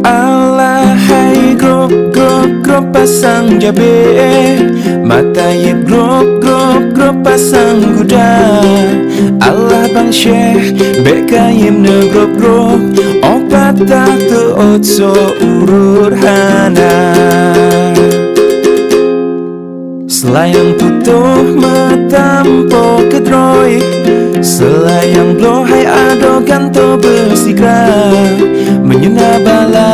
Alahai grop grop grop pasang jabe, mata yip grop grop grop pasang kuda. Allah bang syekh bekayim ne grop grop, opat tak teot so urur hana. Selayang tutuh metampo kedroi, selayang blohai ado ganto bersikra, menyena bala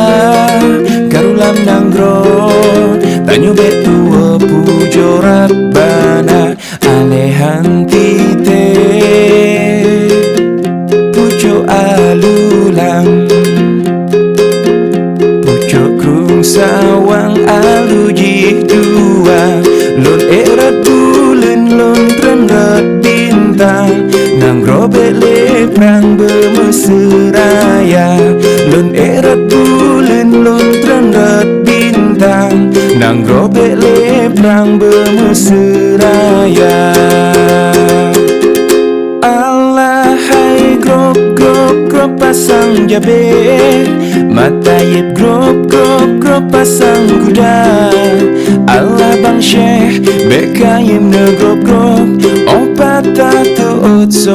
karulam nanggro, tanyo betua pujo rabbana alehanti te pujo alulang, pujo krung sawang aluji dua. Lon erat bulan, lon terendat bintang, nang robek le perang bermeseraya. Lon erat bulan, lon terendat bintang, nang robek le perang bermeseraya. Alahai grop grop grop pasang jabe, mata yip grop grop grop pasang kuda. Allah bang syekh bekayim ne grop grop, opat tak teot so